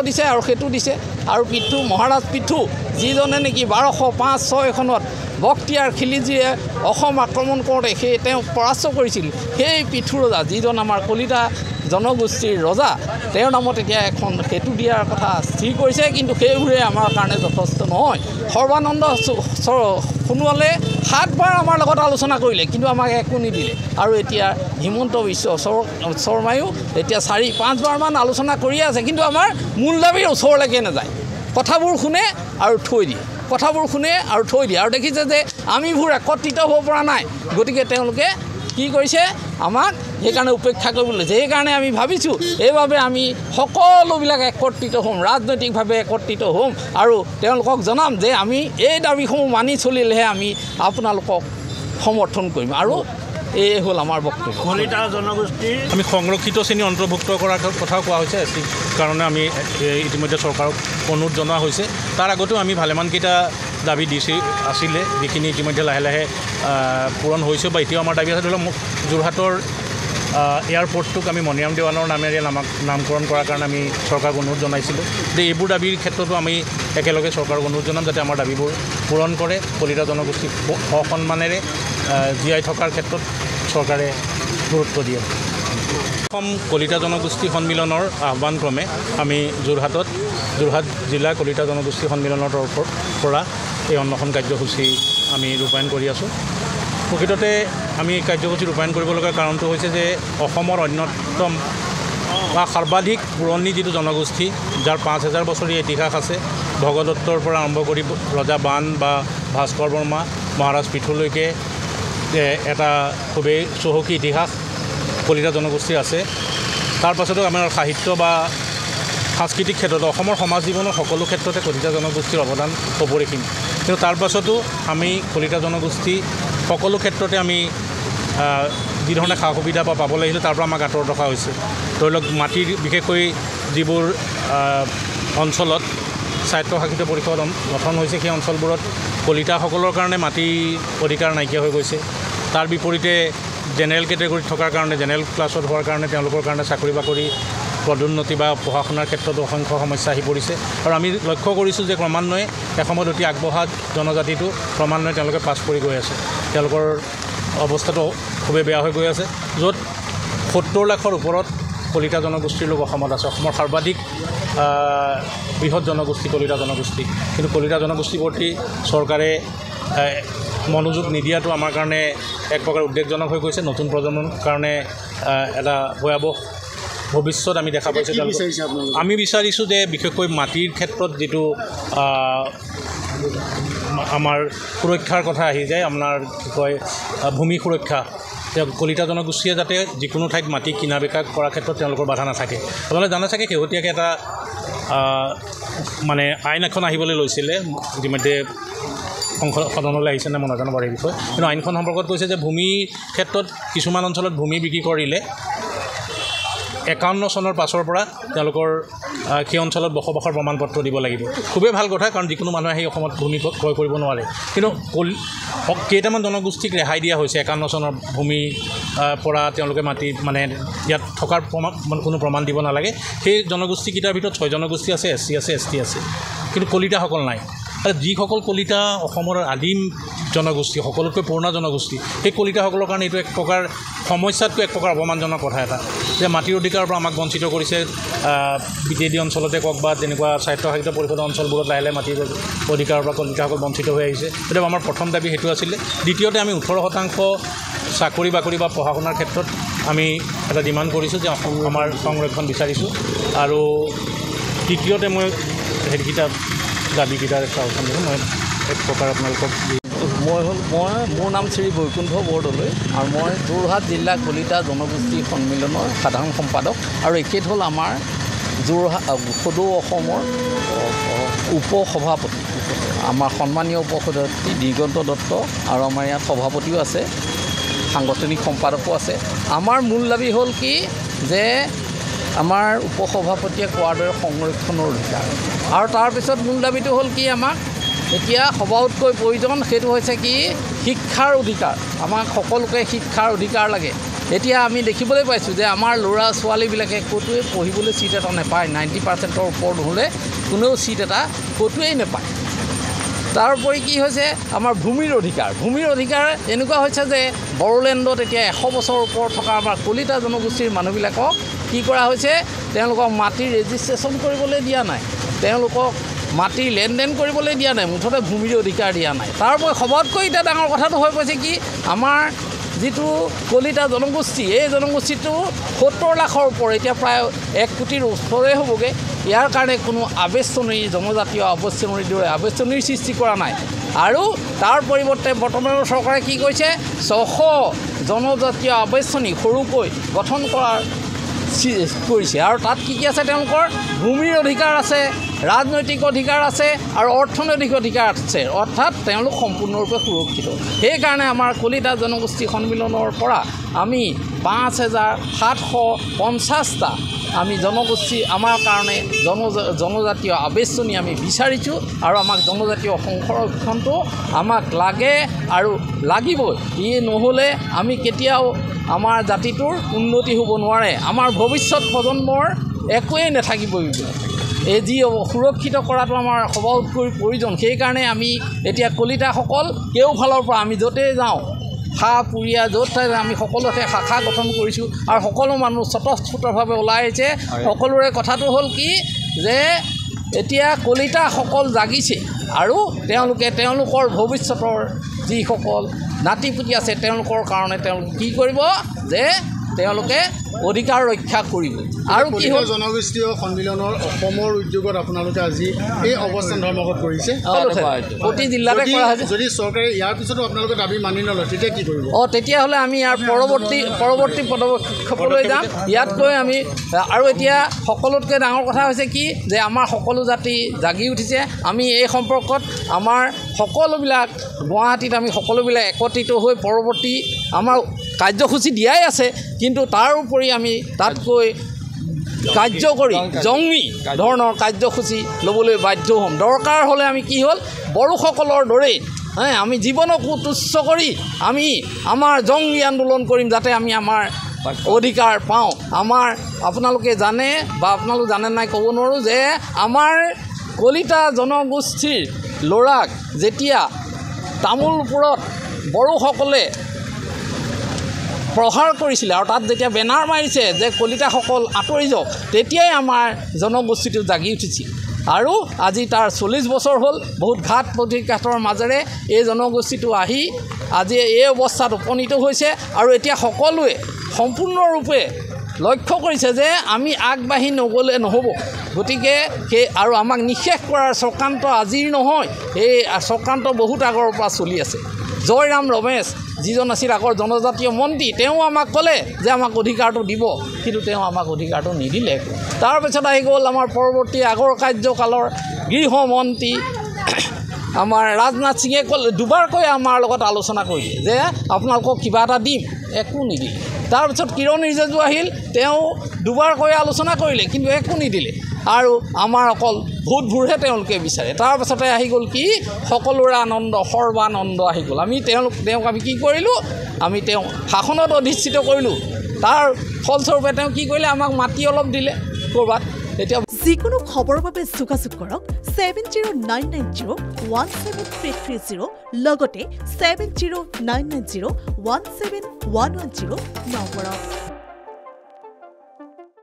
দিছে আৰু সেইটো দিছে আৰু পিঠু মহাৰাজ পিঠু যিজনে নেকি 1205-6 চনত বক্তিয়াৰ খিলিজীয়ে অসম আক্ৰমণ কৰোঁতে তেওঁ পৰাস্ত কৰিছিল সেই পিঠু ৰজা যিজন আমাৰ কলিতা জনগোষ্ঠীৰ ৰজা তেওঁৰ নামত এতিয়া এখন সেতু দিয়াৰ কথা স্থিৰ কৰিছে কিন্তু সেইবোৰে আমাৰ কাৰণে যথেষ্ট নহয় সৰ্বানন্দ সোণোৱালে 7 বাৰ আমাৰ লগত আলোচনা কৰিলে কিন্তু আমাক একো নিদিলে আৰু এতিয়া হিমন্ত বিশ্ব শৰ্মায়ো এতিয়া 4-5 বাৰমান আলোচনা কৰি আছে কিন্তু আমাৰ মূল দাবীৰ ওচৰলৈকে নাযায় কথাবোৰ শুনে আৰু থৈ দিয়ে আৰু দেখিছে যে আমিবোৰ একত্ৰিত হ'ব পৰা নাই গতিকে তেওঁলোকে কি কৰিছে আমাক সেইকাৰণে উপেক্ষা কৰিবলৈ লৈছে সেইকাৰণে আমি ভাবিছোঁ এইভাৱে আমি সকলোবিলাক একত্ৰিত হ'ম ৰাজনৈতিকভাৱে একত্ৰিত হ'ম আৰু তেওঁলোকক জনাম যে আমি এই দাবীসমূহ মানি চলিলেহে আমি আপোনালোকক সমৰ্থন কৰিম আৰু এই হ'ল আমাৰ বক্তব্য কলিতা জনগোষ্ঠী আমি সংৰক্ষিত শ্ৰেণী অন্তৰ্ভুক্ত কৰাৰ কথাও কোৱা হৈছে এছ টিৰ কাৰণে আমি ইতিমধ্যে চৰকাৰক অনুৰোধ জনোৱা হৈছে তাৰ আগতেও আমি ভালেমানকেইটা দাবী আছিলে যিখিনি ইতিমধ্যে লাহে লাহে পূৰণ হৈছে বা এতিয়াও আমাৰ দাবী আছে ধৰি লওক যোৰহাটৰ এয়াৰপৰ্টটোক আমি মণিৰাম দেৱানৰ নামেৰে নামকৰণ কৰাৰ কাৰণে আমি চৰকাৰক অনুৰোধ জনাইছিলোঁ যে এইবোৰ দাবীৰ ক্ষেত্ৰতো আমি একেলগে চৰকাৰক অনুৰোধ জনাম যাতে আমাৰ দাবীবোৰ পূৰণ কৰে কলিতা জনগোষ্ঠীক সসন্মানেৰে জীয়াই থকাৰ ক্ষেত্ৰত চৰকাৰে গুৰুত্ব দিয়ে অসম কলিতা জনগোষ্ঠী সন্মিলনৰ আহ্বানক্ৰমে আমি যোৰহাট জিলা কলিতা জনগোষ্ঠী সন্মিলনৰ তৰফৰ পৰা এই অন্বেষণ কাৰ্যসূচী আমি ৰূপায়ণ কৰি আছোঁ প্ৰকৃততে আমি কাৰ্যসূচী ৰূপায়ণ কৰিব লগা কাৰণটো হৈছে যে অসমৰ অন্যতম বা সৰ্বাধিক পুৰণি যিটো জনগোষ্ঠী যাৰ 5000 বছৰীয়া ইতিহাস আছে ভগদত্তৰ পৰা আৰম্ভ কৰি ৰজা বান বা ভাস্কৰ বৰ্মা মহাৰাজ পিঠুলৈকে এটা খুবেই চহকী ইতিহাস কলিতা জনগোষ্ঠীৰ আছে তাৰ পাছতো আমাৰ সাহিত্য বা সাংস্কৃতিক ক্ষেত্ৰত অসমৰ সমাজ জীৱনৰ সকলো ক্ষেত্ৰতে কলিতা জনগোষ্ঠীৰ অৱদান অপৰিসীম কিন্তু তাৰ পাছতো আমি কলিতা জনগোষ্ঠী সকলো ক্ষেত্ৰতে আমি যি ধৰণে সা সুবিধা পাব লাগিছিল তাৰ পৰা আমাক আঁতৰত ৰখা হৈছে ধৰি লওক মাটিৰ বিশেষকৈ যিবোৰ অঞ্চলত স্বায়ত্তশাসিত পৰিষদ গঠন হৈছে সেই অঞ্চলবোৰত কলিতাসকলৰ কাৰণে মাটি অধিকাৰ নাইকিয়া হৈ গৈছে তাৰ বিপৰীতে জেনেৰেল কেটেগৰীত থকাৰ কাৰণে জেনেৰেল ক্লাছত হোৱাৰ কাৰণে তেওঁলোকৰ কাৰণে চাকৰি বাকৰি পদোন্নতি বা পঢ়া শুনাৰ ক্ষেত্ৰতো অসংখ্য সমস্যা আহি পৰিছে আৰু আমি লক্ষ্য কৰিছোঁ যে ক্ৰমান্বয়ে এসময়ত অতি আগবঢ়া জনজাতিটো ক্ৰমান্বয়ে তেওঁলোকে পাছ পৰি গৈ আছে তেওঁলোকৰ অৱস্থাটো খুবেই বেয়া হৈ গৈ আছে য'ত 70 লাখৰ ওপৰত কলিতা জনগোষ্ঠীৰ লোক অসমত আছে অসমৰ সৰ্বাধিক বৃহৎ জনগোষ্ঠী কলিতা জনগোষ্ঠী কিন্তু কলিতা জনগোষ্ঠীৰ প্ৰতি চৰকাৰে মনোযোগ নিদিয়াটো আমাৰ কাৰণে এক প্ৰকাৰ উদ্বেগজনক হৈ গৈছে নতুন প্ৰজন্মৰ কাৰণে এটা ভয়াৱহ ভৱিষ্যত আমি দেখা পাইছোঁ আমি বিচাৰিছোঁ যে বিশেষকৈ মাটিৰ ক্ষেত্ৰত যিটো আমাৰ সুৰক্ষাৰ কথা আহি যায় আপোনাৰ কি কয় ভূমি সুৰক্ষা কলিতা জনগোষ্ঠীয়ে যাতে যিকোনো ঠাইত মাটি কিনা বেকা কৰাৰ ক্ষেত্ৰত তেওঁলোকৰ বাধা নাথাকে আপোনালোকে জানে চাগে শেহতীয়াকৈ এটা মানে আইন এখন আহিবলৈ লৈছিলে ইতিমধ্যে সদনলৈ আহিছে নে মই নাজানো বাৰু এই বিষয়ে কিন্তু আইনখন সম্পৰ্কত কৈছে যে ভূমিৰ ক্ষেত্ৰত কিছুমান অঞ্চলত ভূমি বিক্ৰী কৰিলে 51 চনৰ পাছৰ পৰা তেওঁলোকৰ সেই অঞ্চলত বসবাসৰ প্ৰমাণপত্ৰ দিব লাগিব খুবেই ভাল কথা কাৰণ যিকোনো মানুহে সেই অসমত ভূমি ক্ৰয় কৰিব নোৱাৰে কিন্তু কেইটামান জনগোষ্ঠীক ৰেহাই দিয়া হৈছে 51 চনৰ ভূমি পৰা তেওঁলোকে মাটি মানে ইয়াত থকাৰ কোনো প্ৰমাণ দিব নালাগে সেই জনগোষ্ঠীকেইটাৰ ভিতৰত 6 জনগোষ্ঠী আছে SC আছে ST আছে কিন্তু কলিতাসকল নাই যিসকল কলিতা অসমৰ আদিম জনগোষ্ঠী সকলোতকৈ পুৰণা জনগোষ্ঠী সেই কলিতাসকলৰ কাৰণে এইটো এক প্ৰকাৰ সমস্যাতকৈ এক প্ৰকাৰ অপমানজনক কথা এটা যে মাটিৰ অধিকাৰৰ পৰা আমাক বঞ্চিত কৰিছে বিজেডি অঞ্চলতে কওক বা তেনেকুৱা স্বায়ত্তশাসিত পৰিষদৰ অঞ্চলবোৰত লাহে লাহে মাটিৰ অধিকাৰৰ পৰা কলিতাসকল বঞ্চিত হৈ আহিছে গতিকে আমাৰ প্ৰথম দাবী সেইটো আছিলে দ্বিতীয়তে আমি 18% চাকৰি বাকৰি বা পঢ়া শুনাৰ ক্ষেত্ৰত আমি এটা ডিমাণ্ড কৰিছোঁ যে আমাৰ সংৰক্ষণ বিচাৰিছোঁ আৰু তৃতীয়তে মই সেইকেইটা দাবীকেইটাৰ এটা অৱস্থান দিছোঁ মই এক প্ৰকাৰ আপোনালোকক মোৰ নাম শ্ৰী বৈকুণ্ঠ বৰদলৈ আৰু মই যোৰহাট জিলা কলিতা জনগোষ্ঠী সন্মিলনৰ সাধাৰণ সম্পাদক আৰু এখেত হ'ল আমাৰ সদৌ অসমৰ উপসভাপতি আমাৰ সন্মানীয় উপসভাপতি দিগন্ত দত্ত আৰু আমাৰ ইয়াত সভাপতিও আছে সাংগঠনিক সম্পাদকো আছে আমাৰ মূল দাবী হ'ল কি যে আমাৰ উপসভাপতিয়ে কোৱাৰ দৰে সংৰক্ষণৰ অধিকাৰ আৰু তাৰপিছত মূল দাবীটো হ'ল কি আমাক এতিয়া সবাতকৈ প্ৰয়োজন সেইটো হৈছে কি শিক্ষাৰ অধিকাৰ আমাক সকলোকে শিক্ষাৰ অধিকাৰ লাগে এতিয়া আমি দেখিবলৈ পাইছোঁ যে আমাৰ ল'ৰা ছোৱালীবিলাকে ক'তোৱে পঢ়িবলৈ ছিট এটা নাপায় 90%ৰ ওপৰত হ'লে কোনেও ছিট এটা ক'তোৱেই নাপায় তাৰোপৰি কি হৈছে আমাৰ ভূমিৰ অধিকাৰ এনেকুৱা হৈছে যে বড়োলেণ্ডত এতিয়া 100 বছৰৰ ওপৰত থকা আমাৰ কলিতা জনগোষ্ঠীৰ মানুহবিলাকক কি কৰা হৈছে তেওঁলোকক মাটিৰ ৰেজিষ্ট্ৰেশ্যন কৰিবলৈ দিয়া নাই তেওঁলোকক মাটিৰ লেনদেন কৰিবলৈ দিয়া নাই মুঠতে ভূমিৰ অধিকাৰ দিয়া নাই তাৰোপৰি সবতকৈ এতিয়া ডাঙৰ কথাটো হৈ পৰিছে কি আমাৰ যিটো কলিতা জনগোষ্ঠী এই জনগোষ্ঠীটো 70 লাখৰ ওপৰত এতিয়া প্ৰায় 1 কোটিৰ ওচৰে হ'বগৈ ইয়াৰ কাৰণে কোনো আৱেষ্টনী জনজাতীয় আৱেষ্টনীৰ দৰে আৱেষ্টনীৰ সৃষ্টি কৰা নাই আৰু তাৰ পৰিৱৰ্তে বৰ্তমানৰ চৰকাৰে কি কৈছে 600 জনজাতীয় আৱেষ্টনী সৰুকৈ গঠন কৰাৰ কৰিছে আৰু তাত কি আছে তেওঁলোকৰ ভূমিৰ অধিকাৰ আছে ৰাজনৈতিক অধিকাৰ আছে আৰু অৰ্থনৈতিক অধিকাৰ আছে অৰ্থাৎ তেওঁলোক সম্পূৰ্ণৰূপে সুৰক্ষিত সেইকাৰণে আমাৰ কলিতা জনগোষ্ঠী সন্মিলনৰ পৰা আমি 5750টা আমি জনগোষ্ঠী আমাৰ কাৰণে জনজাতীয় আৱেষ্টনী আমি বিচাৰিছোঁ আৰু আমাক জনজাতীয় সংৰক্ষণটো আমাক লাগে আৰু লাগিবই ই নহ'লে আমি কেতিয়াও আমাৰ জাতিটোৰ উন্নতি হ'ব নোৱাৰে আমাৰ ভৱিষ্যত প্ৰজন্মৰ একোৱেই নাথাকিব এই যি সুৰক্ষিত কৰাটো আমাৰ সবাতকৈ প্ৰয়োজন সেইকাৰণে আমি এতিয়া কলিতাসকল কেওফালৰ পৰা আমি য'তেই যাওঁ পুৰীয়া য'ত আমি সকলোতে শাখা গঠন কৰিছোঁ আৰু সকলো মানুহ স্বতঃস্ফূৰ্তভাৱে ওলাই আহিছে সকলোৰে কথাটো হ'ল কি যে এতিয়া কলিতাসকল জাগিছে আৰু তেওঁলোকে তেওঁলোকৰ ভৱিষ্যতৰ যিসকল নাতিপুতি আছে তেওঁলোকৰ কাৰণে তেওঁলোকে কি কৰিব যে তেওঁলোকে অধিকাৰ ৰক্ষা কৰিব আৰু কি হ'ল জনগোষ্ঠীয় সন্মিলনৰ অসমৰ উদ্যোগত আপোনালোকে আজি এই অৱস্থান ধৰ্মঘট কৰিছে প্ৰতি জিলাতে কৰা হৈছে যদি চৰকাৰে ইয়াৰ পিছতো আপোনালোকে দাবী মানি নলয় তেতিয়া কি কৰিব তেতিয়াহ'লে আমি ইয়াৰ পৰৱৰ্তী পদক্ষেপলৈ যাম ইয়াতকৈ আমি আৰু এতিয়া সকলোতকৈ ডাঙৰ কথা হৈছে কি যে আমাৰ সকলো জাতি জাগি উঠিছে আমি এই সম্পৰ্কত আমাৰ সকলোবিলাক গুৱাহাটীত আমি সকলোবিলাক একত্ৰিত হৈ পৰৱৰ্তী আমাৰ কাৰ্যসূচী দিয়াই আছে কিন্তু তাৰ উপৰি আমি তাতকৈ কাৰ্যকৰী জংগী ধৰণৰ কাৰ্যসূচী ল'বলৈ বাধ্য হ'ম দৰকাৰ হ'লে আমি কি হ'ল বড়োসকলৰ দৰেই আমি জীৱনকো তুচ্ছ কৰি আমি আমাৰ জংগী আন্দোলন কৰিম যাতে আমি আমাৰ অধিকাৰ পাওঁ আমাৰ আপোনালোকে জানে বা আপোনালোক জানে নাই ক'ব নোৱাৰোঁ যে আমাৰ কলিতা জনগোষ্ঠীৰ ল'ৰাক যেতিয়া তামোলপুৰত বড়োসকলে প্ৰহাৰ কৰিছিলে আৰু তাত যেতিয়া বেনাৰ মাৰিছে যে কলিতাসকল আঁতৰি যাওক তেতিয়াই আমাৰ জনগোষ্ঠীটো জাগি উঠিছিল আৰু আজি তাৰ 40 বছৰ হ'ল বহুত ঘাত প্ৰতিঘাতৰ মাজেৰে এই জনগোষ্ঠীটো আহি আজি এই অৱস্থাত উপনীত হৈছে আৰু এতিয়া সকলোৱে সম্পূৰ্ণৰূপে লক্ষ্য কৰিছে যে আমি আগবাঢ়ি নগ'লে নহ'ব গতিকে সেই আৰু আমাক নিঃশেষ কৰাৰ চক্ৰান্ত আজিৰ নহয় এই চক্ৰান্ত বহুত আগৰ পৰা চলি আছে জয়ৰাম ৰমেশ যিজন আছিল আগৰ জনজাতীয় মন্ত্ৰী তেওঁ আমাক ক'লে যে আমাক অধিকাৰটো দিব কিন্তু তেওঁ আমাক অধিকাৰটো নিদিলে তাৰপিছত আহি গ'ল আমাৰ পৰৱৰ্তী আগৰ কাৰ্যকালৰ গৃহমন্ত্ৰী আমাৰ ৰাজনাথ সিঙে ক'লে দুবাৰকৈ আমাৰ লগত আলোচনা কৰিলে যে আপোনালোকক কিবা এটা দিম একো নিদিলে তাৰপিছত কিৰণ ৰিজিজু আহিল তেওঁ দুবাৰকৈ আলোচনা কৰিলে কিন্তু একো নিদিলে আৰু আমাৰ অকল ভোটবোৰহে তেওঁলোকে বিচাৰে তাৰপাছতে আহি গ'ল কি সকলোৰে আনন্দ সৰ্বানন্দ আহি গ'ল আমি তেওঁক আমি কি কৰিলোঁ আমি তেওঁ শাসনত অধিষ্ঠিত কৰিলোঁ তাৰ ফলস্বৰূপে তেওঁ কি কৰিলে আমাক মাটি অলপ দিলে ক'ৰবাত এতিয়া যিকোনো খবৰৰ বাবে যোগাযোগ কৰক 7099017330 লগতে 7099017110 নম্বৰত